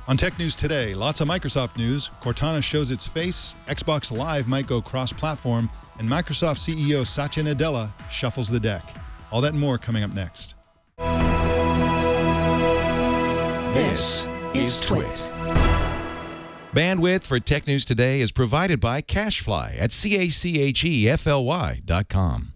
On Tech News Today, lots of Microsoft news. Cortana shows its face, Xbox Live might go cross-platform, and Microsoft CEO Satya Nadella shuffles the deck. All that and more coming up next. This is Twit. Bandwidth for Tech News Today is provided by CacheFly at CACHEFLY.com.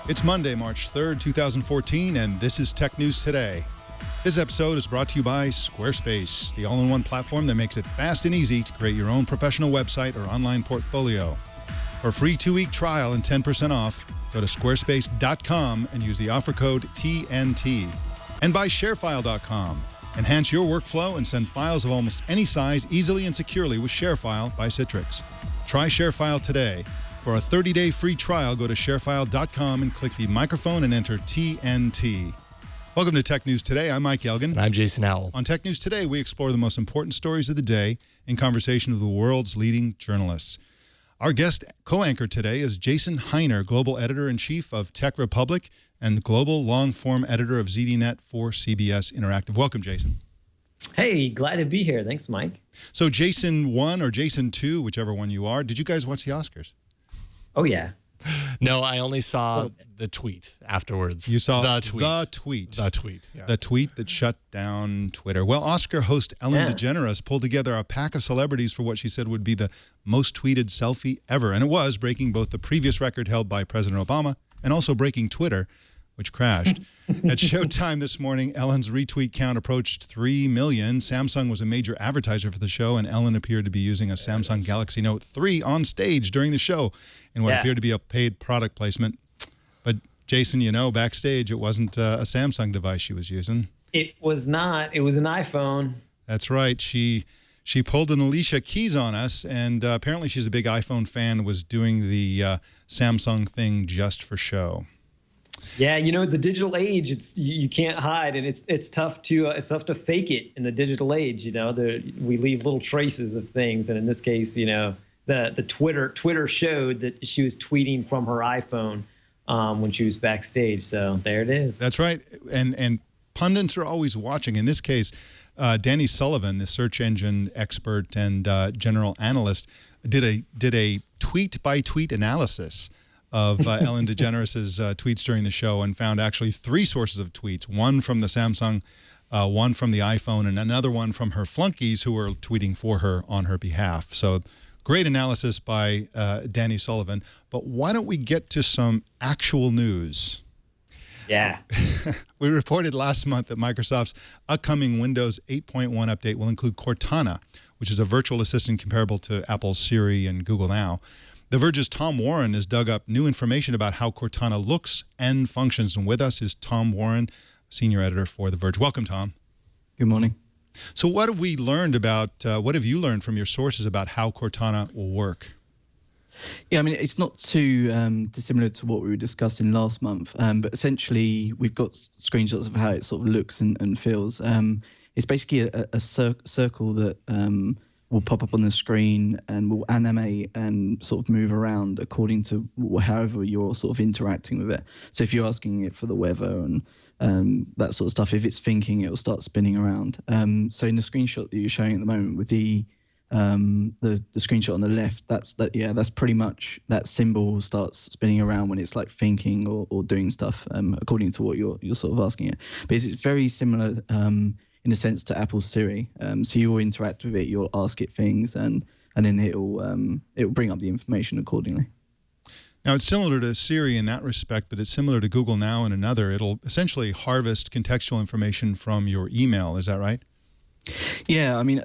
It's Monday, March 3rd, 2014, and this is Tech News Today. This episode is brought to you by Squarespace, the all-in-one platform that makes it fast and easy to create your own professional website or online portfolio. For a free 2-week trial and 10% off, go to squarespace.com and use the offer code TNT. And by ShareFile.com. Enhance your workflow and send files of almost any size easily and securely with ShareFile by Citrix. Try ShareFile today. For a 30-day free trial, go to sharefile.com and click the microphone and enter TNT. Welcome to Tech News Today. I'm Mike Yelgin. And I'm Jason Howell. On Tech News Today, we explore the most important stories of the day in conversation with the world's leading journalists. Our guest co-anchor today is Jason Heiner, Global Editor-in-Chief of Tech Republic and Global Long-Form Editor of ZDNet for CBS Interactive. Welcome, Jason. Hey, glad to be here. Thanks, Mike. So Jason 1 or Jason 2, whichever one you are, did you guys watch the Oscars? Oh, yeah. No, I only saw the tweet afterwards. You saw the tweet. The tweet. The tweet. Yeah. The tweet that shut down Twitter. Well, Oscar host Ellen DeGeneres pulled together a pack of celebrities for what she said would be the most tweeted selfie ever. And it was, breaking both the previous record held by President Obama and also breaking Twitter, which crashed. At Showtime this morning, Ellen's retweet count approached 3 million. Samsung was a major advertiser for the show, and Ellen appeared to be using a Samsung Galaxy Note 3 on stage during the show in what appeared to be a paid product placement. But, Jason, you know, backstage, it wasn't a Samsung device she was using. It was not. It was an iPhone. That's right. She pulled an Alicia Keys on us, and apparently she's a big iPhone fan, was doing the Samsung thing just for show. Yeah, you know, the digital age, you can't hide, and it's tough to fake it in the digital age. You know, we leave little traces of things, and in this case, you know, the Twitter showed that she was tweeting from her iPhone when she was backstage. So there it is. That's right, and pundits are always watching. In this case, Danny Sullivan, the search engine expert and general analyst, did a tweet by tweet analysis of Ellen DeGeneres' tweets during the show and found actually 3 sources of tweets, one from the Samsung, one from the iPhone, and another one from her flunkies who were tweeting for her on her behalf. So great analysis by Danny Sullivan. But why don't we get to some actual news? Yeah. We reported last month that Microsoft's upcoming Windows 8.1 update will include Cortana, which is a virtual assistant comparable to Apple's Siri and Google Now. The Verge's Tom Warren has dug up new information about how Cortana looks and functions. And with us is Tom Warren, senior editor for The Verge. Welcome, Tom. Good morning. So what have we learned about, what have you learned from your sources about how Cortana will work? Yeah, I mean, it's not too dissimilar to what we were discussing last month, but essentially we've got screenshots of how it sort of looks and feels. It's basically a circle that will pop up on the screen and will animate and sort of move around according to however you're sort of interacting with it. So if you're asking it for the weather and that sort of stuff, if it's thinking, it will start spinning around. So in the screenshot that you're showing at the moment with the screenshot on the left, that's pretty much that symbol starts spinning around when it's like thinking or doing stuff according to what you're sort of asking it. But it's very similar in a sense to Apple's Siri. So you'll interact with it, you'll ask it things, and then it'll bring up the information accordingly. Now, it's similar to Siri in that respect, but it's similar to Google Now in another. It'll essentially harvest contextual information from your email. Is that right? Yeah, I mean,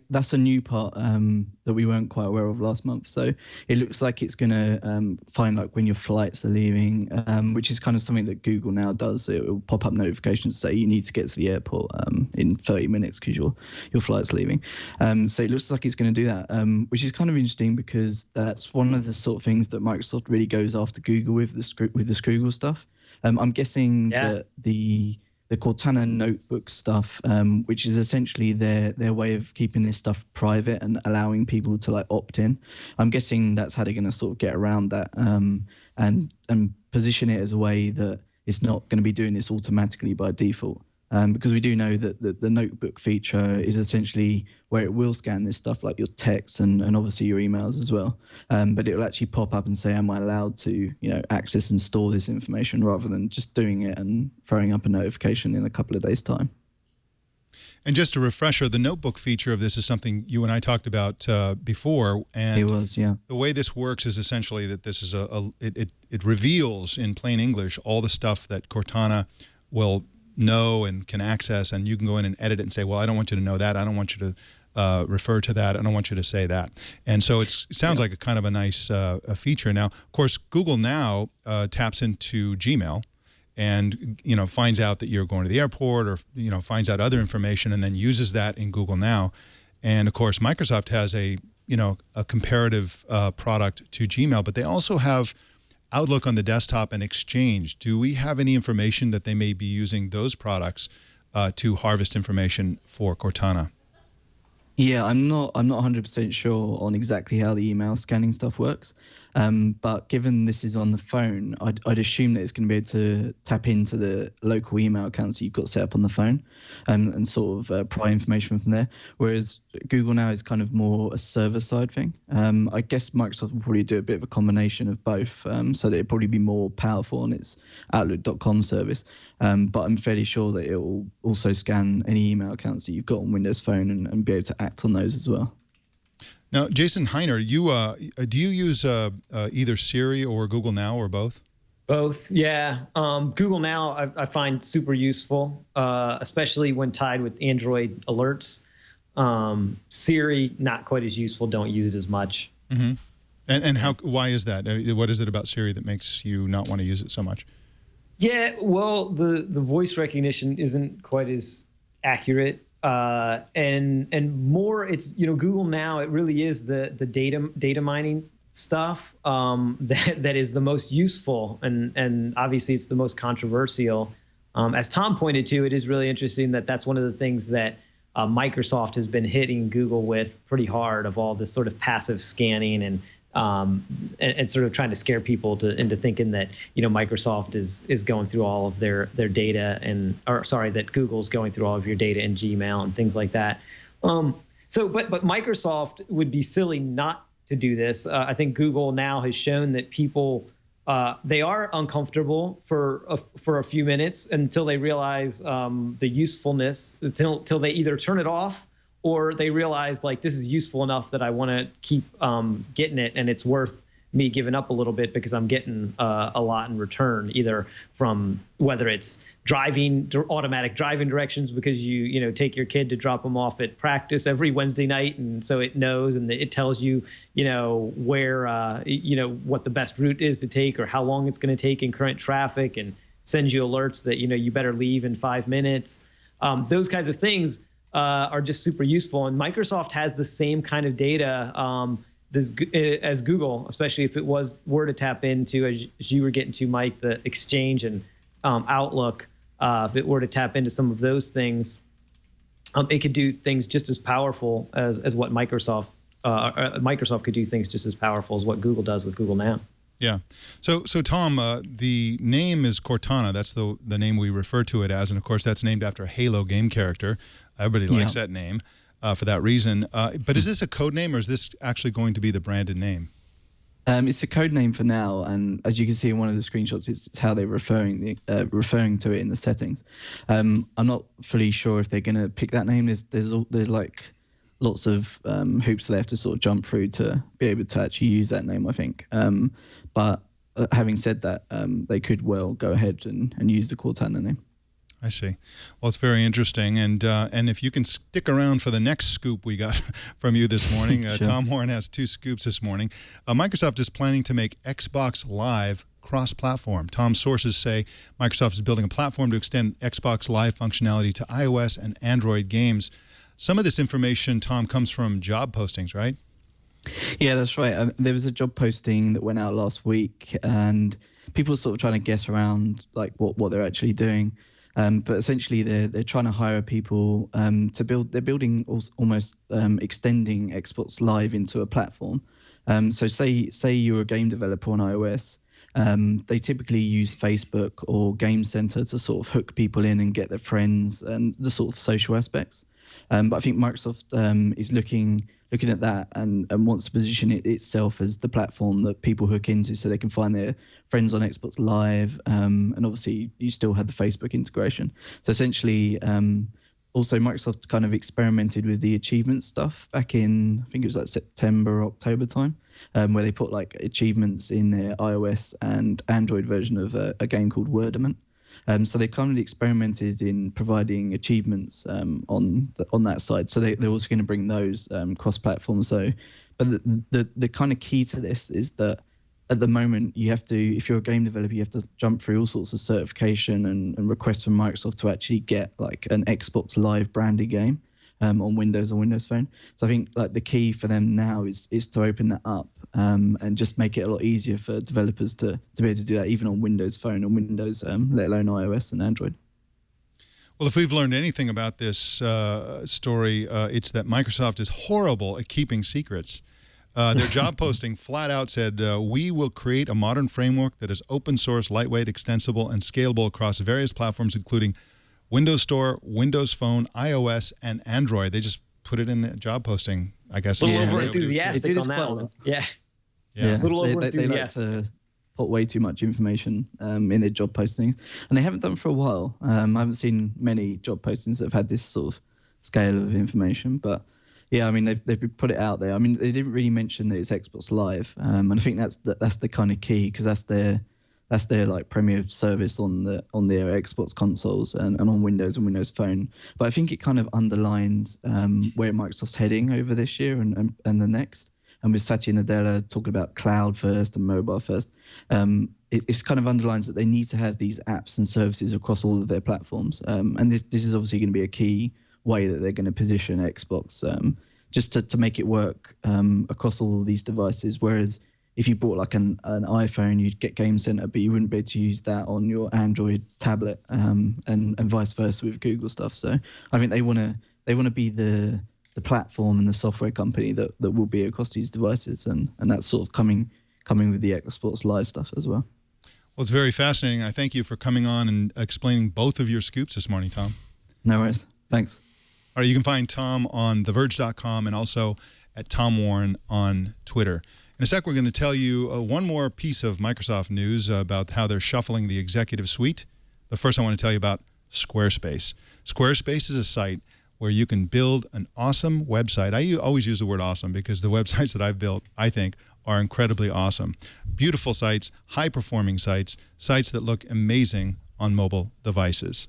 that's a new part that we weren't quite aware of last month. So it looks like it's going to find like when your flights are leaving, which is kind of something that Google now does. It will pop up notifications say you need to get to the airport in 30 minutes because your flight's leaving. So it looks like it's going to do that, which is kind of interesting because that's one of the sort of things that Microsoft really goes after Google with the Google stuff. I'm guessing that the the Cortana notebook stuff, which is essentially their way of keeping this stuff private and allowing people to like opt in. I'm guessing that's how they're going to sort of get around that, and position it as a way that it's not going to be doing this automatically by default. Because we do know that the notebook feature is essentially where it will scan this stuff like your texts and obviously your emails as well. But it will actually pop up and say, am I allowed to access and store this information, rather than just doing it and throwing up a notification in a couple of days' time. And just a refresher, the notebook feature of this is something you and I talked about before. And it was, yeah. The way this works is essentially that this is it reveals in plain English all the stuff that Cortana will know and can access, and you can go in and edit it and say, well, I don't want you to know that. I don't want you to refer to that. I don't want you to say that. And so it sounds like a kind of a nice a feature. Now, of course, Google Now taps into Gmail and finds out that you're going to the airport, or finds out other information, and then uses that in Google Now. And of course, Microsoft has a comparative product to Gmail, but they also have Outlook on the desktop and Exchange. Do we have any information that they may be using those products to harvest information for Cortana? Yeah, I'm not 100% sure on exactly how the email scanning stuff works. But given this is on the phone, I'd assume that it's going to be able to tap into the local email accounts that you've got set up on the phone, and sort of pry information from there. Whereas Google Now is kind of more a server-side thing. I guess Microsoft will probably do a bit of a combination of both, so that it'll probably be more powerful on its Outlook.com service. But I'm fairly sure that it will also scan any email accounts that you've got on Windows Phone and be able to act on those as well. Now, Jason Heiner, do you use either Siri or Google Now, or both? Both, yeah. Google Now I find super useful, especially when tied with Android alerts. Siri, not quite as useful. Don't use it as much. Mm-hmm. And why is that? What is it about Siri that makes you not want to use it so much? Yeah, well, the voice recognition isn't quite as accurate. And more, it's Google Now. It really is the data mining stuff that is the most useful, and obviously it's the most controversial. As Tom pointed to, it is really interesting that that's one of the things that Microsoft has been hitting Google with pretty hard, of all this sort of passive scanning and sort of trying to scare people into thinking that Microsoft is going through all of their data, that Google's going through all of your data in Gmail and things like that. But Microsoft would be silly not to do this. I think Google Now has shown that people they are uncomfortable for a few minutes until they realize the usefulness, until they either turn it off, or they realize, like, this is useful enough that I want to keep getting it, and it's worth me giving up a little bit because I'm getting a lot in return, either from whether it's automatic driving directions because you take your kid to drop them off at practice every Wednesday night, and so it knows and it tells you where what the best route is to take, or how long it's going to take in current traffic, and sends you alerts that you better leave in 5 minutes. Those kinds of things are just super useful, and Microsoft has the same kind of data as Google, especially if it were to tap into, as you were getting to, Mike, the Exchange and Outlook. If it were to tap into some of those things, it could do things just as powerful as what Microsoft could do things just as powerful as what Google does with Google Now. Yeah. So Tom, the name is Cortana. That's the name we refer to it as, and of course that's named after a Halo game character. Everybody likes that name for that reason. But is this a code name, or is this actually going to be the branded name? It's a code name for now, and as you can see in one of the screenshots, it's how they're referring to it in the settings. I'm not fully sure if they're going to pick that name. There's like lots of hoops they have to sort of jump through to be able to actually use that name, I think. But having said that, they could well go ahead and use the Cortana name. I see. Well, it's very interesting, and if you can stick around for the next scoop we got from you this morning, Sure. Tom Horn has 2 scoops this morning. Microsoft is planning to make Xbox Live cross-platform. Tom's sources say Microsoft is building a platform to extend Xbox Live functionality to iOS and Android games. Some of this information, Tom, comes from job postings, right? Yeah, that's right. There was a job posting that went out last week, and people were sort of trying to guess around like what they're actually doing. But essentially, they're trying to hire people to build. They're building almost extending Xbox Live into a platform. So say you're a game developer on iOS. They typically use Facebook or Game Center to sort of hook people in and get their friends and the sort of social aspects. But I think Microsoft is looking at that and wants to position it itself as the platform that people hook into so they can find their friends on Xbox Live. And obviously, you still had the Facebook integration. So essentially, also Microsoft kind of experimented with the achievement stuff back in, I think it was like September, October time, where they put like achievements in their iOS and Android version of a game called Wordament. So they kind of experimented in providing achievements on that side. So they're also going to bring those cross-platform. So, but the kind of key to this is that at the moment you have to, if you're a game developer, you have to jump through all sorts of certification and requests from Microsoft to actually get like an Xbox Live branded game on Windows or Windows Phone. So I think like the key for them now is to open that up and just make it a lot easier for developers to be able to do that even on Windows Phone and Windows, let alone iOS and Android. Well, if we've learned anything about this story, it's that Microsoft is horrible at keeping secrets. Their job posting flat out said, we will create a modern framework that is open source, lightweight, extensible, and scalable across various platforms, including Windows Store, Windows Phone, iOS, and Android. They just put it in the job posting, I guess. A little over enthusiastic on that one. Yeah. Yeah. A little over they enthusiastic. like to put way too much information in their job postings, and they haven't done for a while. I haven't seen many job postings that have had this sort of scale of information, but yeah, I mean they've put it out there. I mean they didn't really mention that it's Xbox Live, and I think that's the kind of key because that's their like premier service on their Xbox consoles and on Windows and Windows Phone. But I think it kind of underlines where Microsoft's heading over this year and the next. And with Satya Nadella talking about cloud first and mobile first, it's kind of underlines that they need to have these apps and services across all of their platforms. And this is obviously going to be a key way that they're going to position Xbox just to make it work across all of these devices. Whereas if you bought like an iPhone, you'd get Game Center, but you wouldn't be able to use that on your Android tablet and vice versa with Google stuff. So I think they want to be the platform and the software company that will be across these devices, and that's sort of coming with the Xbox Live stuff as well. Well, it's very fascinating. I thank you for coming on and explaining both of your scoops this morning, Tom. No worries. Thanks. All right, you can find Tom on TheVerge.com and also at Tom Warren on Twitter. In a sec, we're going to tell you one more piece of Microsoft news about how they're shuffling the executive suite. But first, I want to tell you about Squarespace. Squarespace is a site where you can build an awesome website. I always use the word awesome because the websites that I've built, I think, are incredibly awesome. Beautiful sites, high-performing sites, sites that look amazing on mobile devices.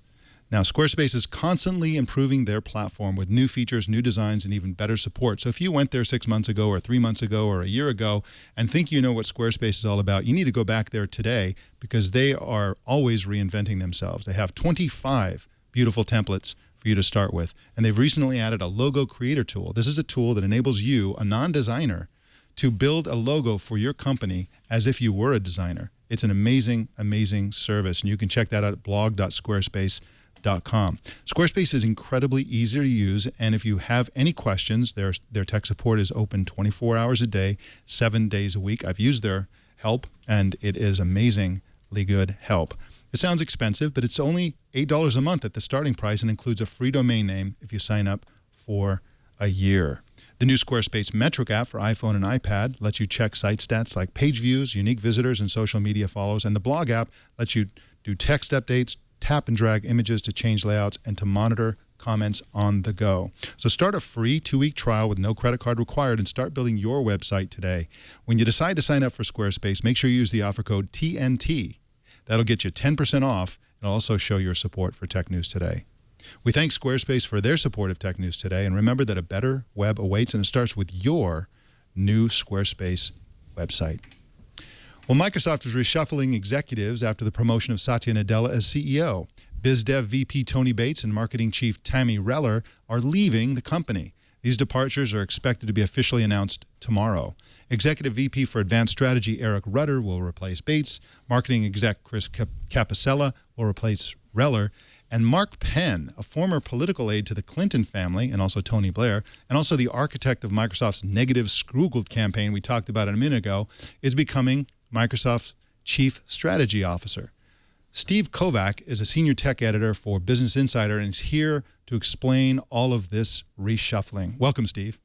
Now, Squarespace is constantly improving their platform with new features, new designs, and even better support. So if you went there 6 months ago or 3 months ago or a year ago and think you know what Squarespace is all about, you need to go back there today because they are always reinventing themselves. They have 25 beautiful templates for you to start with. And they've recently added a logo creator tool. This is a tool that enables you, a non-designer, to build a logo for your company as if you were a designer. It's an amazing, amazing service. And you can check that out at blog.squarespace.com. Squarespace is incredibly easy to use, and if you have any questions, their tech support is open 24 hours a day, 7 days a week. I've used their help, and it is amazingly good help. It sounds expensive, but it's only $8 a month at the starting price and includes a free domain name if you sign up for a year. The new Squarespace Metric app for iPhone and iPad lets you check site stats like page views, unique visitors, and social media follows, and the blog app lets you do text updates, tap and drag images to change layouts, and to monitor comments on the go. So start a free 2-week trial with no credit card required and start building your website today. When you decide to sign up for Squarespace, make sure you use the offer code TNT. That'll get you 10% off and also show your support for Tech News Today. We thank Squarespace for their support of Tech News Today, and remember that a better web awaits, and it starts with your new Squarespace website. Well, Microsoft is reshuffling executives after the promotion of Satya Nadella as CEO. BizDev VP Tony Bates and Marketing Chief Tammy Reller are leaving the company. These departures are expected to be officially announced tomorrow. Executive VP for Advanced Strategy Eric Rudder will replace Bates. Marketing Exec Chris Capicella will replace Reller. And Mark Penn, a former political aide to the Clinton family and also Tony Blair, and also the architect of Microsoft's negative Scroogled campaign we talked about a minute ago, is becoming Microsoft's chief strategy officer. Steve Kovac is a senior tech editor for Business Insider and is here to explain all of this reshuffling. Welcome, Steve.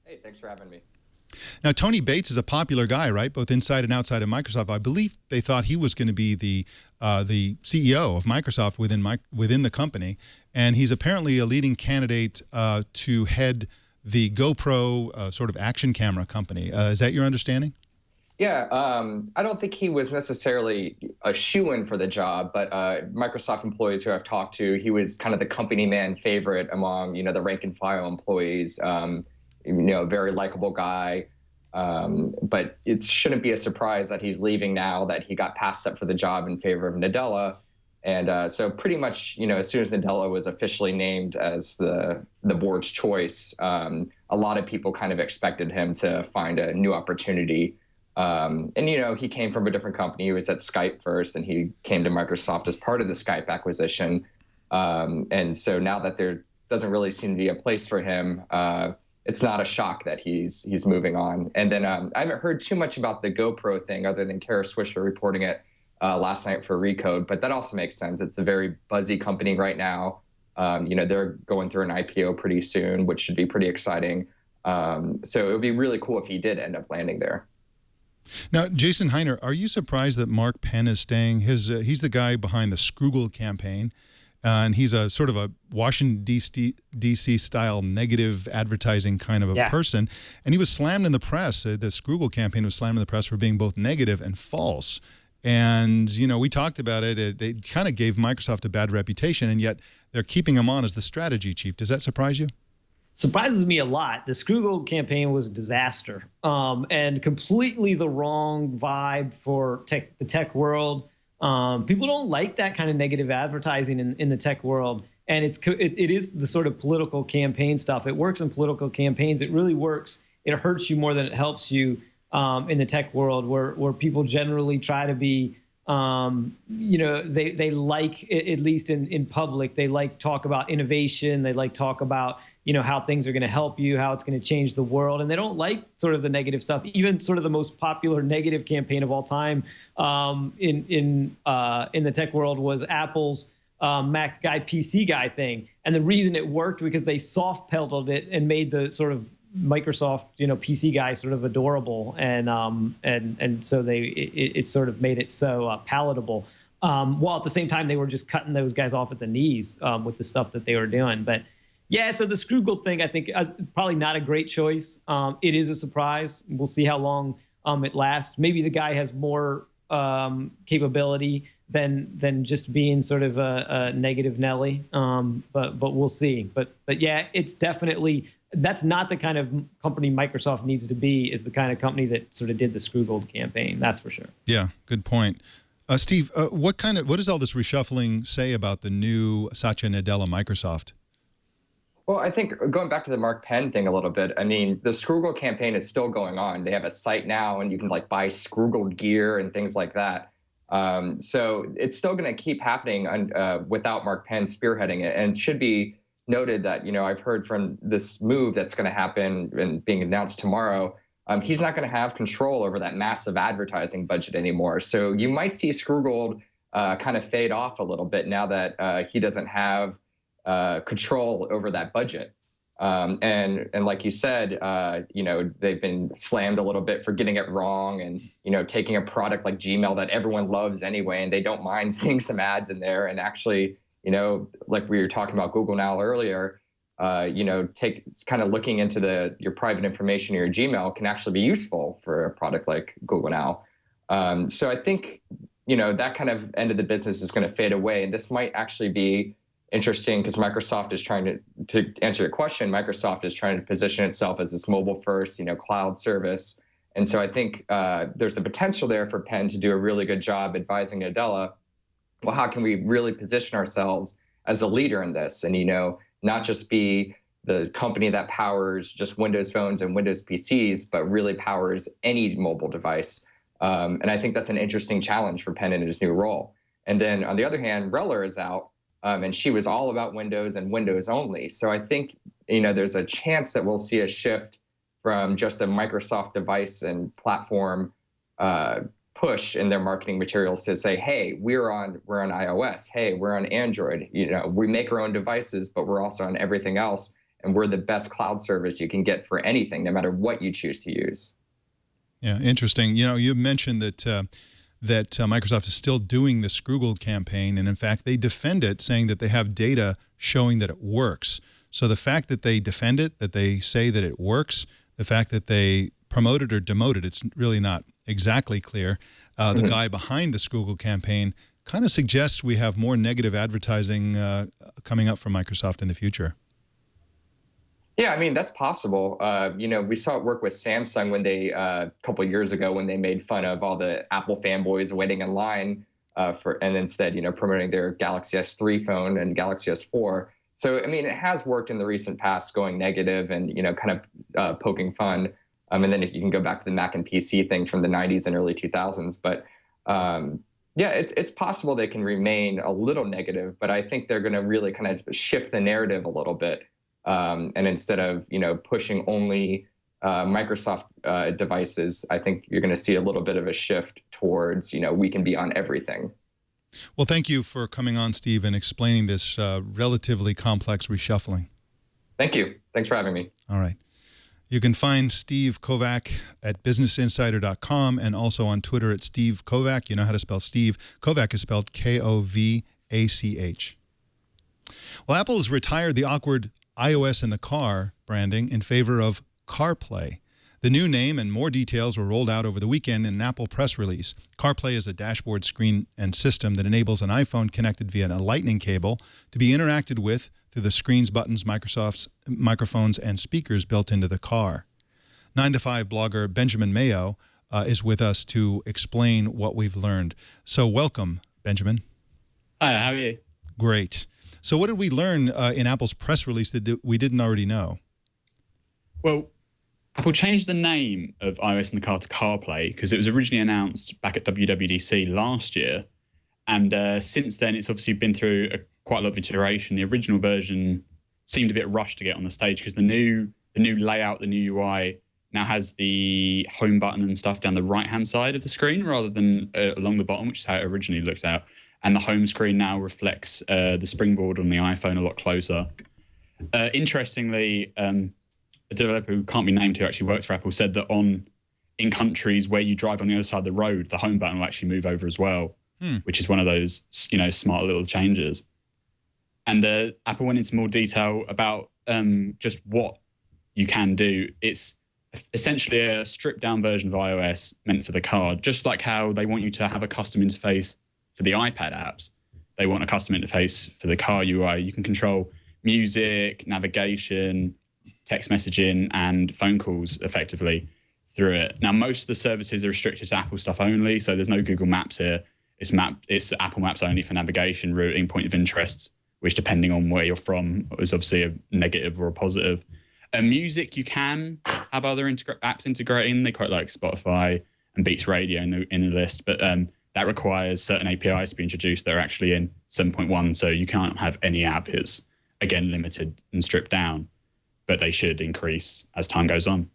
Hey, thanks for having me. Now, Tony Bates is a popular guy, right? Both inside and outside of Microsoft. I believe they thought he was going to be the CEO of Microsoft within the company, and he's apparently a leading candidate to head the GoPro sort of action camera company. Is that your understanding? Yeah, I don't think he was necessarily a shoo-in for the job, but Microsoft employees who I've talked to, he was kind of the company man favorite among, the rank and file employees. Very likable guy. But it shouldn't be a surprise that he's leaving now, that he got passed up for the job in favor of Nadella. And so pretty much, as soon as Nadella was officially named as the board's choice, a lot of people kind of expected him to find a new opportunity. And he came from a different company. He was at Skype first, and he came to Microsoft as part of the Skype acquisition. And so now that there doesn't really seem to be a place for him, it's not a shock that he's moving on. And then I haven't heard too much about the GoPro thing other than Kara Swisher reporting it last night for Recode, but that also makes sense. It's a very buzzy company right now. They're going through an IPO pretty soon, which should be pretty exciting. So it would be really cool if he did end up landing there. Now, Jason Heiner, are you surprised that Mark Penn is staying? He's the guy behind the Scroogle campaign. And he's a sort of a Washington, D.C. style negative advertising kind of a person. And he was slammed in the press. The Scroogle campaign was slammed in the press for being both negative and false. And, we talked about it. It kind of gave Microsoft a bad reputation, and yet they're keeping him on as the strategy chief. Does that surprise you? Surprises me a lot. The Scroogle campaign was a disaster and completely the wrong vibe for the tech world. People don't like that kind of negative advertising in the tech world. And it is the sort of political campaign stuff. It works in political campaigns. It really works. It hurts you more than it helps you in the tech world, where people generally try to be, they like, at least in public, they like talk about innovation. They like talk about, how things are going to help you, how it's going to change the world. And they don't like sort of the negative stuff. Even sort of the most popular negative campaign of all time in the tech world was Apple's Mac guy, PC guy thing. And the reason it worked because they soft pedaled it and made the sort of Microsoft, PC guy sort of adorable. And so it sort of made it so palatable. While at the same time, they were just cutting those guys off at the knees with the stuff that they were doing. But yeah, so the Scroogle thing, I think, probably not a great choice. It is a surprise. We'll see how long it lasts. Maybe the guy has more capability than just being sort of a negative Nelly. But we'll see. But yeah, it's definitely, that's not the kind of company Microsoft needs to be, is the kind of company that sort of did the Scroogle campaign. That's for sure. Yeah, good point. Steve, what does all this reshuffling say about the new Satya Nadella Microsoft? Well, I think going back to the Mark Penn thing a little bit, I mean, the Scroogle campaign is still going on. They have a site now, and you can buy Scroogle gear and things like that. So it's still going to keep happening without Mark Penn spearheading it. And it should be noted that, I've heard from this move that's going to happen and being announced tomorrow, he's not going to have control over that massive advertising budget anymore. So you might see Scroogle kind of fade off a little bit now that he doesn't have control over that budget. And like you said, they've been slammed a little bit for getting it wrong and, taking a product like Gmail that everyone loves anyway, and they don't mind seeing some ads in there. And actually, like we were talking about Google Now earlier, kind of looking into your private information or your Gmail can actually be useful for a product like Google Now. So I think, that kind of end of the business is going to fade away. And this might actually be interesting because Microsoft is trying to answer your question, Microsoft is trying to position itself as this mobile first, cloud service. And so I think there's the potential there for Penn to do a really good job advising Nadella. Well, how can we really position ourselves as a leader in this? And, not just be the company that powers just Windows phones and Windows PCs, but really powers any mobile device. And I think that's an interesting challenge for Penn in his new role. And then on the other hand, Reller is out. and she was all about Windows and Windows only. So I think, there's a chance that we'll see a shift from just a Microsoft device and platform push in their marketing materials to say, hey, we're on iOS. Hey, we're on Android. We make our own devices, but we're also on everything else. And we're the best cloud service you can get for anything, no matter what you choose to use. Yeah, interesting. You mentioned that Microsoft is still doing the Scroogle campaign, and in fact, they defend it, saying that they have data showing that it works. So the fact that they defend it, that they say that it works, the fact that they promote it or demote it, it's really not exactly clear. The guy behind the Scroogle campaign kind of suggests we have more negative advertising coming up from Microsoft in the future. Yeah, I mean, that's possible. We saw it work with Samsung when they, a couple of years ago, when they made fun of all the Apple fanboys waiting in line and instead, promoting their Galaxy S3 phone and Galaxy S4. So, I mean, it has worked in the recent past, going negative and, kind of poking fun. And then you can go back to the Mac and PC thing from the 90s and early 2000s. But yeah, it's possible they can remain a little negative, but I think they're going to really kind of shift the narrative a little bit. And instead of, pushing only Microsoft devices, I think you're going to see a little bit of a shift towards, we can be on everything. Well, thank you for coming on, Steve, and explaining this relatively complex reshuffling. Thank you. Thanks for having me. All right. You can find Steve Kovac at businessinsider.com and also on Twitter at Steve Kovac. You know how to spell Steve. Kovac is spelled K-O-V-A-C-H. Well, Apple has retired the awkward iOS in the car branding in favor of CarPlay. The new name and more details were rolled out over the weekend in an Apple press release. CarPlay is a dashboard screen and system that enables an iPhone connected via a lightning cable to be interacted with through the screens, buttons, Microsoft's microphones, and speakers built into the car. 9 to 5 blogger Benjamin Mayo is with us to explain what we've learned. So welcome, Benjamin. Hi, how are you? Great. So what did we learn in Apple's press release that we didn't already know? Well, Apple changed the name of iOS in the car to CarPlay because it was originally announced back at WWDC last year. And since then, it's obviously been through quite a lot of iteration. The original version seemed a bit rushed to get on the stage because the new layout, the new UI now has the home button and stuff down the right-hand side of the screen rather than along the bottom, which is how it originally looked out. And the home screen now reflects the springboard on the iPhone a lot closer. Interestingly, a developer who can't be named who actually works for Apple said that in countries where you drive on the other side of the road, the home button will actually move over as well, which is one of those smart little changes. And Apple went into more detail about just what you can do. It's essentially a stripped down version of iOS meant for the car, just like how they want you to have a custom interface for the iPad apps. They want a custom interface for the car UI. You can control music, navigation, text messaging, and phone calls effectively through it. Now, most of the services are restricted to Apple stuff only, so there's no Google Maps here. It's Apple Maps only for navigation, routing, point of interest, which depending on where you're from is obviously a negative or a positive. Music, you can have other apps integrating. They quite like Spotify and Beats Radio in the list, but that requires certain APIs to be introduced that are actually in 7.1, so you can't have any app. It's, again, limited and stripped down, but they should increase as time goes on.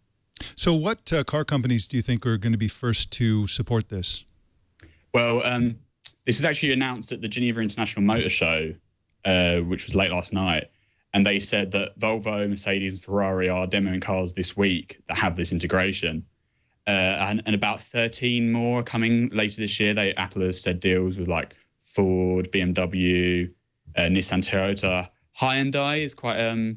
So what car companies do you think are going to be first to support this? Well, this was actually announced at the Geneva International Motor Show, which was late last night, and they said that Volvo, Mercedes, and Ferrari are demoing cars this week that have this integration. And about 13 more coming later this year. Apple has said deals with like Ford, BMW, Nissan, Toyota. Hyundai is quite a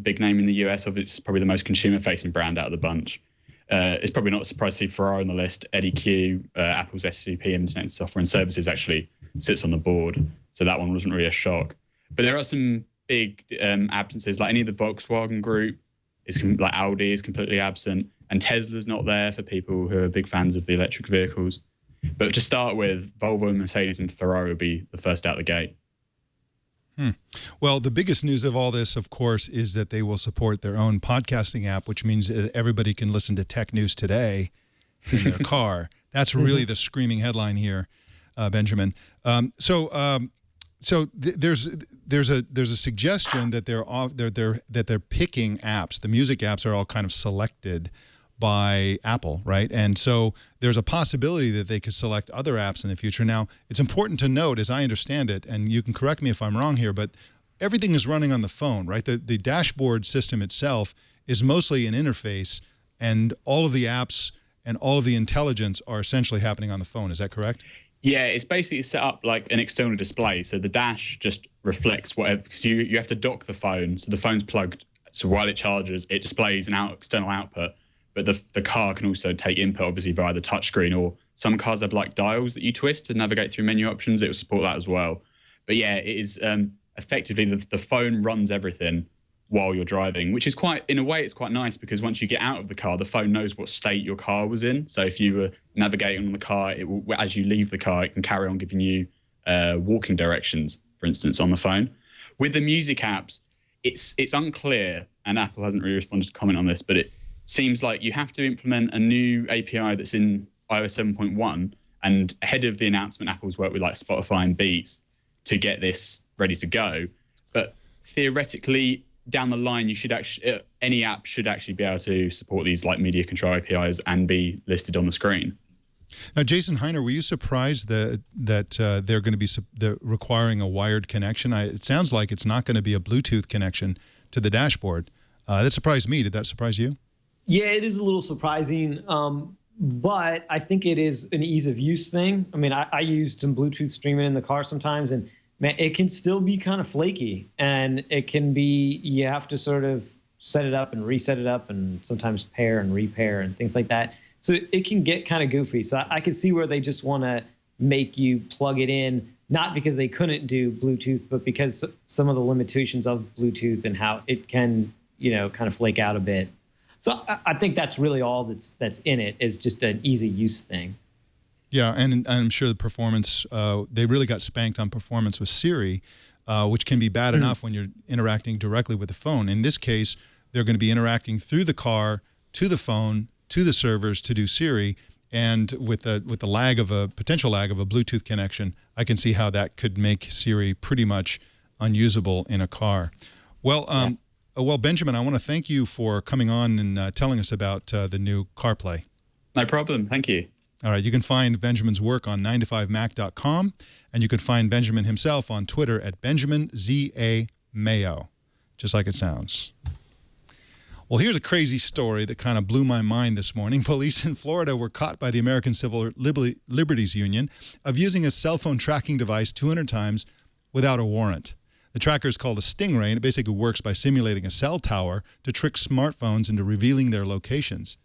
big name in the US. It's probably the most consumer-facing brand out of the bunch. It's probably not a surprise to see Ferrari on the list. Eddie Q, Apple's SVP, Internet Software and Services, actually sits on the board. So that one wasn't really a shock. But there are some big absences, like any of the Volkswagen group, like Audi is completely absent. And Tesla's not there for people who are big fans of the electric vehicles. But to start with, Volvo, Mercedes, and Ferrari will be the first out the gate. Well, the biggest news of all this, of course, is that they will support their own podcasting app, which means that everybody can listen to Tech News Today in their car. That's really the screaming headline here, Benjamin. So So there's a suggestion that they're picking apps. The music apps are all kind of selected by Apple, right? And so there's a possibility that they could select other apps in the future. Now, it's important to note, as I understand it, and you can correct me if I'm wrong here, but everything is running on the phone, right? The dashboard system itself is mostly an interface, and all of the apps and all of the intelligence are essentially happening on the phone. Is that correct? Yeah, it's basically set up like an external display. So the dash just reflects whatever, because you have to dock the phone. So the phone's plugged. So while it charges, it displays an external output. But the car can also take input, obviously, via the touchscreen. Or some cars have like dials that you twist to navigate through menu options. It will support that as well. But yeah, it is effectively the phone runs everything while you're driving, which is in a way, it's quite nice because once you get out of the car, the phone knows what state your car was in. So if you were navigating on the car, as you leave the car, it can carry on giving you walking directions, for instance, on the phone. With the music apps, it's unclear, and Apple hasn't really responded to comment on this, but it seems like you have to implement a new API that's in iOS 7.1, and ahead of the announcement, Apple's worked with like Spotify and Beats to get this ready to go. But theoretically, down the line, you should actually any app should actually be able to support these like media control APIs and be listed on the screen. Now, Jason Heiner, were you surprised that they're going to be requiring a wired connection? It sounds like it's not going to be a Bluetooth connection to the dashboard. That surprised me. Did that surprise you? Yeah, it is a little surprising, but I think it is an ease of use thing. I mean, I use some Bluetooth streaming in the car sometimes, and man, it can still be kind of flaky, and it can be, you have to sort of set it up and reset it up and sometimes pair and repair and things like that. So it can get kind of goofy. So I can see where they just want to make you plug it in, not because they couldn't do Bluetooth, but because some of the limitations of Bluetooth and how it can, kind of flake out a bit. So I think that's really all that's in it, is just an easy use thing. Yeah, and I'm sure the performance, they really got spanked on performance with Siri, which can be bad enough when you're interacting directly with the phone. In this case, they're going to be interacting through the car, to the phone, to the servers to do Siri, and with the potential lag of a Bluetooth connection, I can see how that could make Siri pretty much unusable in a car. Well, well, Benjamin, I want to thank you for coming on and telling us about the new CarPlay. No problem. Thank you. All right, you can find Benjamin's work on 9to5mac.com, and you can find Benjamin himself on Twitter at BenjaminZAMayo, just like it sounds. Well, here's a crazy story that kind of blew my mind this morning. Police in Florida were caught by the American Civil Liberties Union of using a cell phone tracking device 200 times without a warrant. The tracker is called a Stingray, and it basically works by simulating a cell tower to trick smartphones into revealing their locations.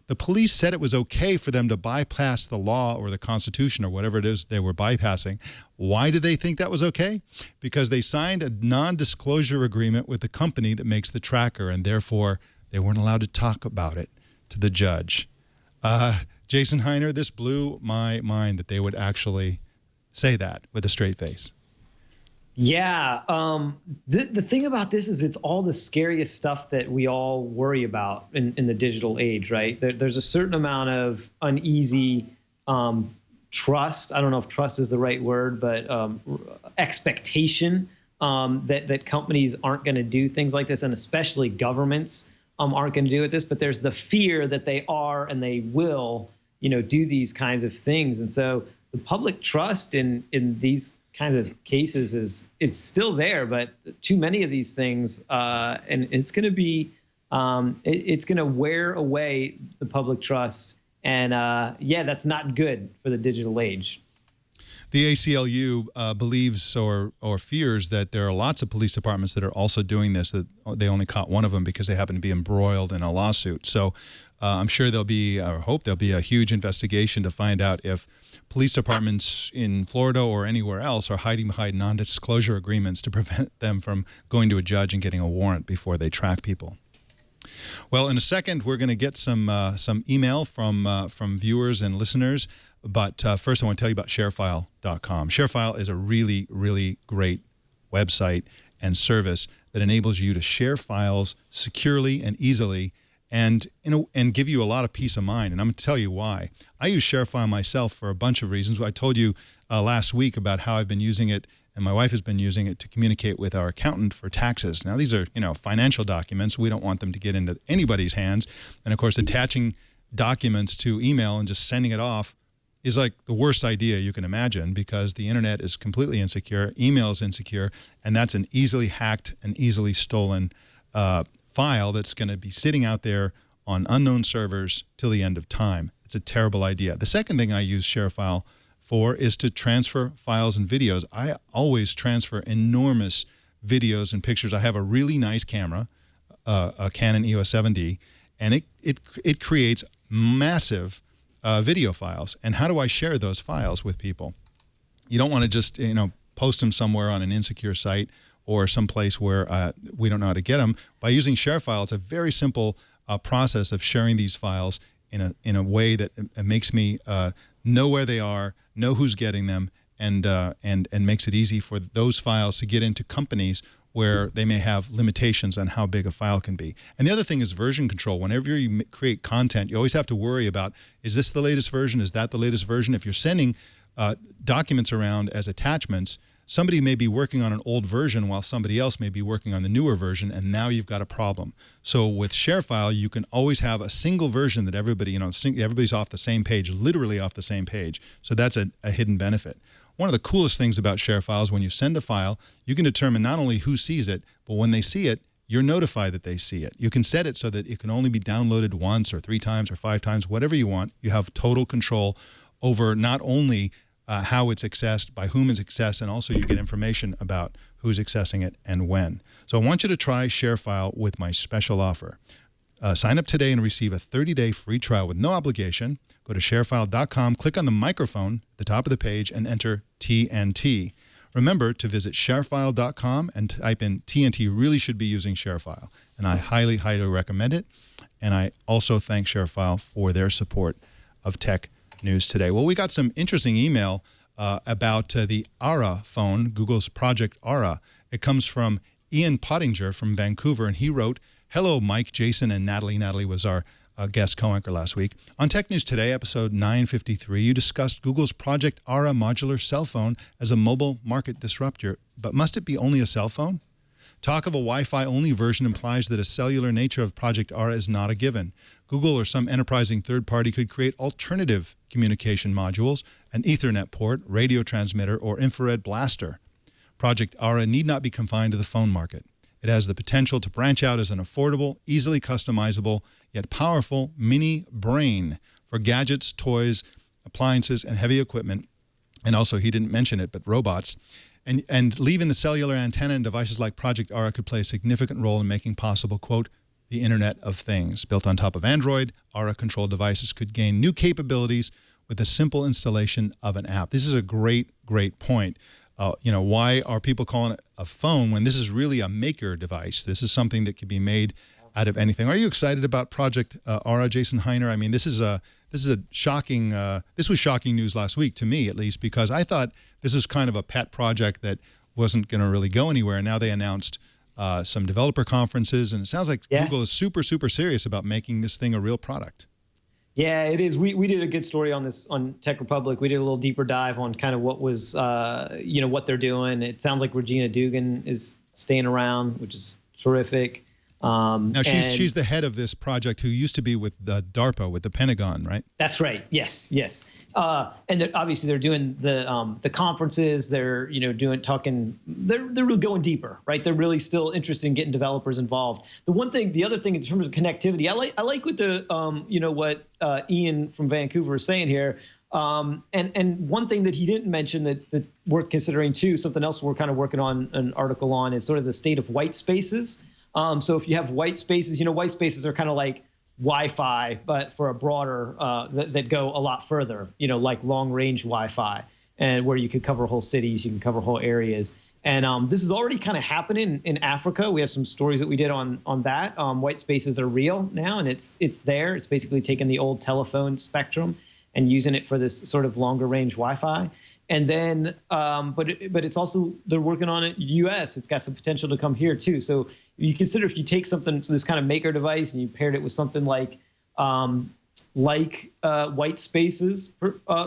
The police said it was okay for them to bypass the law or the Constitution or whatever it is they were bypassing. Why did they think that was okay? Because they signed a non-disclosure agreement with the company that makes the tracker, and therefore they weren't allowed to talk about it to the judge. Jason Heiner, this blew my mind that they would actually say that with a straight face. Yeah. The thing about this is it's all the scariest stuff that we all worry about in the digital age, right? There's a certain amount of uneasy trust. I don't know if trust is the right word, but expectation that companies aren't going to do things like this, and especially governments aren't going to do this. But there's the fear that they are and they will, do these kinds of things. And so the public trust in these kinds of cases it's still there, but too many of these things, and it's going to be, it's going to wear away the public trust, and that's not good for the digital age. The ACLU believes or fears that there are lots of police departments that are also doing this, that they only caught one of them because they happen to be embroiled in a lawsuit. So I'm sure hope there'll be a huge investigation to find out if police departments in Florida or anywhere else are hiding behind non-disclosure agreements to prevent them from going to a judge and getting a warrant before they track people. Well, in a second, we're going to get some email from viewers and listeners. But first, I want to tell you about ShareFile.com. ShareFile is a really, really great website and service that enables you to share files securely and easily and and give you a lot of peace of mind. And I'm going to tell you why. I use ShareFile myself for a bunch of reasons. I told you last week about how I've been using it, and my wife has been using it to communicate with our accountant for taxes. Now, these are, financial documents. We don't want them to get into anybody's hands. And of course, attaching documents to email and just sending it off is like the worst idea you can imagine, because the internet is completely insecure, email is insecure, and that's an easily hacked and easily stolen file that's going to be sitting out there on unknown servers till the end of time. It's a terrible idea. The second thing I use ShareFile for is to transfer files and videos. I always transfer enormous videos and pictures. I have a really nice camera, a Canon EOS 7D, and it creates massive video files. And how do I share those files with people? You don't want to just post them somewhere on an insecure site or someplace where we don't know how to get them. By using ShareFile, it's a very simple process of sharing these files in a way that makes me know where they are, know who's getting them, and makes it easy for those files to get into companies where they may have limitations on how big a file can be. And the other thing is version control. Whenever you create content, you always have to worry about, is this the latest version? Is that the latest version? If you're sending documents around as attachments, somebody may be working on an old version while somebody else may be working on the newer version, and now you've got a problem. So with ShareFile, you can always have a single version that everybody, everybody's off the same page, literally off the same page. So that's a hidden benefit. One of the coolest things about ShareFile is when you send a file, you can determine not only who sees it, but when they see it, you're notified that they see it. You can set it so that it can only be downloaded once or 3 times or 5 times, whatever you want. You have total control over not only how it's accessed, by whom it's accessed, and also you get information about who's accessing it and when. So I want you to try ShareFile with my special offer. Sign up today and receive a 30-day free trial with no obligation. Go to sharefile.com, click on the microphone at the top of the page, and enter TNT. Remember to visit sharefile.com and type in TNT. You really should be using ShareFile, and I highly, highly recommend it. And I also thank ShareFile for their support of Tech News Today. Well, we got some interesting email about the Ara phone, Google's Project Ara. It comes from Ian Pottinger from Vancouver, and he wrote, "Hello, Mike, Jason, and Natalie." Natalie was our guest co-anchor last week. On Tech News Today, episode 953, you discussed Google's Project Ara modular cell phone as a mobile market disruptor. But must it be only a cell phone? Talk of a Wi-Fi only version implies that a cellular nature of Project Ara is not a given. Google or some enterprising third party could create alternative communication modules, an Ethernet port, radio transmitter, or infrared blaster. Project Ara need not be confined to the phone market. It has the potential to branch out as an affordable, easily customizable, yet powerful mini brain for gadgets, toys, appliances, and heavy equipment. And also, he didn't mention it, but robots. And leaving the cellular antenna and devices like Project Ara could play a significant role in making possible, quote, the Internet of Things. Built on top of Android, Ara-controlled devices could gain new capabilities with the simple installation of an app. This is a great, great point. Why are people calling it a phone when this is really a maker device? This is something that can be made out of anything. Are you excited about Project Ara, Jason Heiner? I mean, this is a shocking. This was shocking news last week to me, at least, because I thought this is kind of a pet project that wasn't going to really go anywhere. Now they announced some developer conferences, and it sounds like Google is super, super serious about making this thing a real product. Yeah, it is. We did a good story on this on Tech Republic. We did a little deeper dive on kind of what was, what they're doing. It sounds like Regina Dugan is staying around, which is terrific. Now she's the head of this project, who used to be with the DARPA, with the Pentagon, right? That's right. Yes. And obviously they're doing the conferences. They're talking. They're really going deeper, right? They're really still interested in getting developers involved. The other thing in terms of connectivity, I like what what Ian from Vancouver is saying here. And one thing that he didn't mention that's worth considering too, something else we're kind of working on an article on, is sort of the state of white spaces. So if you have white spaces, white spaces are kind of like Wi-Fi, but for a broader, that go a lot further, like long-range Wi-Fi, and where you could cover whole cities, you can cover whole areas. And this is already kind of happening in Africa. We have some stories that we did on that. White spaces are real now, and it's there. It's basically taking the old telephone spectrum and using it for this sort of longer-range Wi-Fi. And then, but it's also, they're working on it U.S. It's got some potential to come here too. So you consider if you take something, this kind of maker device, and you paired it with something like white spaces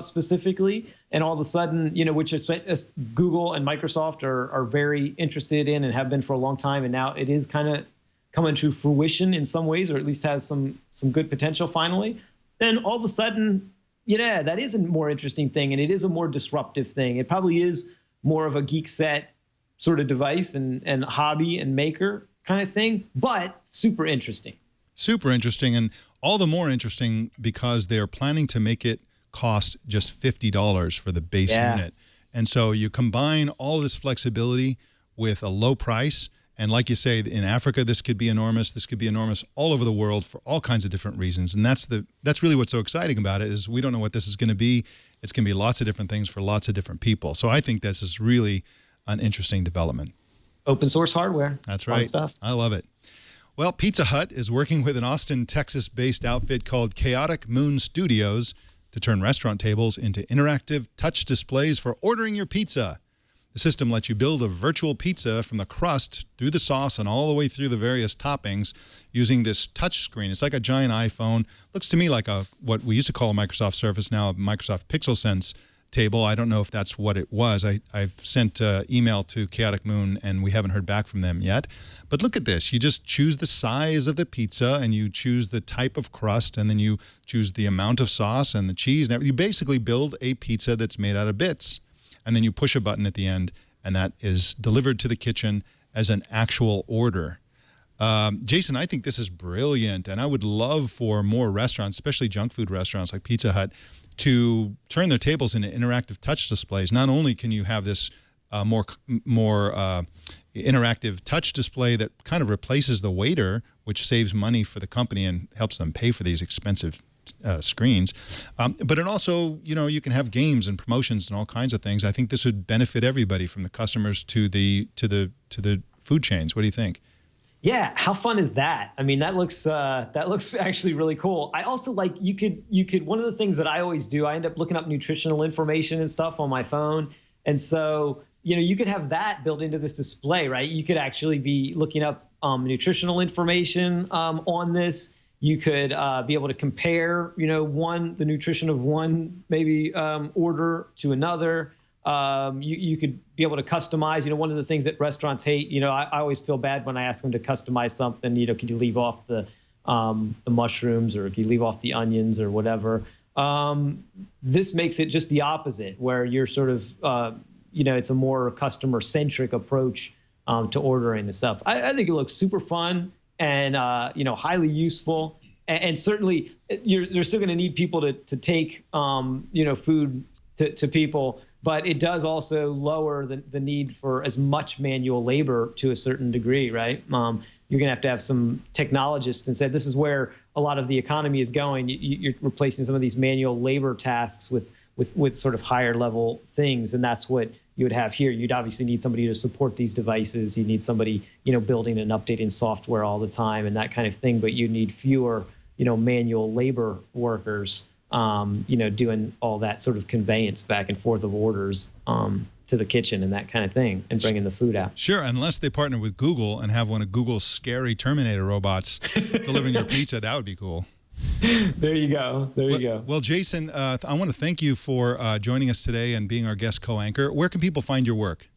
specifically, and all of a sudden, which is Google and Microsoft are very interested in and have been for a long time, and now it is kind of coming to fruition in some ways, or at least has some good potential finally. Then all of a sudden, that is a more interesting thing, and it is a more disruptive thing. It probably is more of a geek set sort of device and hobby and maker kind of thing, but super interesting. Super interesting, and all the more interesting because they're planning to make it cost just $50 for the base unit. And so you combine all of this flexibility with a low price. And like you say, in Africa, this could be enormous. This could be enormous all over the world for all kinds of different reasons. And that's really what's so exciting about it, is we don't know what this is going to be. It's going to be lots of different things for lots of different people. So I think this is really an interesting development. Open source hardware. That's right. Fun stuff. I love it. Well, Pizza Hut is working with an Austin, Texas-based outfit called Chaotic Moon Studios to turn restaurant tables into interactive touch displays for ordering your pizza. The system lets you build a virtual pizza from the crust through the sauce and all the way through the various toppings using this touch screen. It's like a giant iPhone. Looks to me like what we used to call a Microsoft Surface, now a Microsoft Pixel Sense table. I don't know if that's what it was. I've sent email to Chaotic Moon, and we haven't heard back from them yet. But look at this. You just choose the size of the pizza, and you choose the type of crust, and then you choose the amount of sauce and the cheese. And you basically build a pizza that's made out of bits. And then you push a button at the end, and that is delivered to the kitchen as an actual order. Jason, I think this is brilliant, and I would love for more restaurants, especially junk food restaurants like Pizza Hut, to turn their tables into interactive touch displays. Not only can you have this more interactive touch display that kind of replaces the waiter, which saves money for the company and helps them pay for these expensive screens, but it also, you can have games and promotions and all kinds of things. I think this would benefit everybody, from the customers to the food chains. What do you think? Yeah, how fun is that? I mean, that looks actually really cool. I also like you could one of the things that I always do, I end up looking up nutritional information and stuff on my phone, and so you could have that built into this display, right? You could actually be looking up nutritional information on this. You could be able to compare, the nutrition of one maybe order to another. You could be able to customize. One of the things that restaurants hate, I always feel bad when I ask them to customize something. Can you leave off the mushrooms, or can you leave off the onions or whatever? This makes it just the opposite, where you're sort of, it's a more customer-centric approach to ordering the stuff. I think it looks super fun and highly useful. And certainly, you're still going to need people to take food to people, but it does also lower the need for as much manual labor to a certain degree, right? You're going to have some technologists, and said this is where a lot of the economy is going. You're replacing some of these manual labor tasks with sort of higher level things, and that's what you would have here. You'd obviously need somebody to support these devices. You need somebody, building and updating software all the time and that kind of thing. But you need fewer, manual labor workers, doing all that sort of conveyance back and forth of orders to the kitchen and that kind of thing, and bringing the food out. Sure, unless they partner with Google and have one of Google's scary Terminator robots delivering your pizza, that would be cool. There you go. You go. Well, Jason, I want to thank you for joining us today and being our guest co-anchor. Where can people find your work?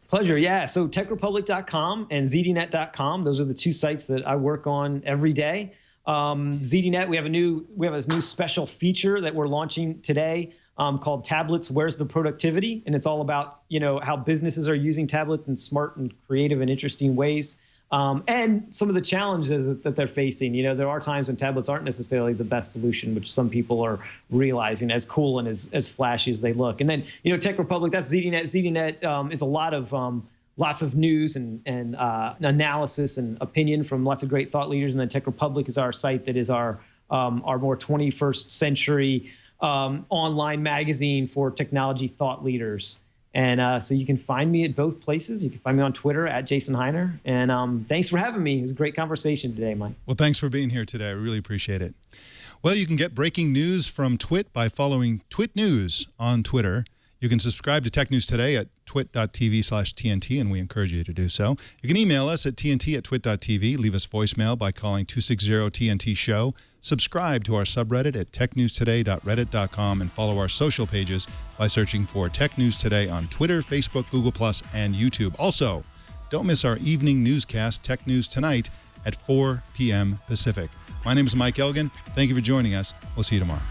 Pleasure. Yeah. So techrepublic.com and zdnet.com. Those are the two sites that I work on every day. ZDNet, we have a new special feature that we're launching today called Tablets. Where's the Productivity? And it's all about, how businesses are using tablets in smart and creative and interesting ways. And some of the challenges that they're facing. There are times when tablets aren't necessarily the best solution, which some people are realizing, as cool and as flashy as they look. And then, Tech Republic, that's ZDNet. ZDNet is a lot of lots of news and analysis and opinion from lots of great thought leaders. And then Tech Republic is our site that is our more 21st century online magazine for technology thought leaders. And so you can find me at both places. You can find me on Twitter at Jason Heiner. And thanks for having me. It was a great conversation today, Mike. Well, thanks for being here today. I really appreciate it. Well, you can get breaking news from Twit by following Twit News on Twitter. You can subscribe to Tech News Today at twit.tv/TNT, and we encourage you to do so. You can email us at tnt@twit.tv, leave us voicemail by calling 260-TNT-SHOW, subscribe to our subreddit at technewstoday.reddit.com, and follow our social pages by searching for Tech News Today on Twitter, Facebook, Google+, and YouTube. Also, don't miss our evening newscast, Tech News Tonight, at 4 p.m. Pacific. My name is Mike Elgin. Thank you for joining us. We'll see you tomorrow.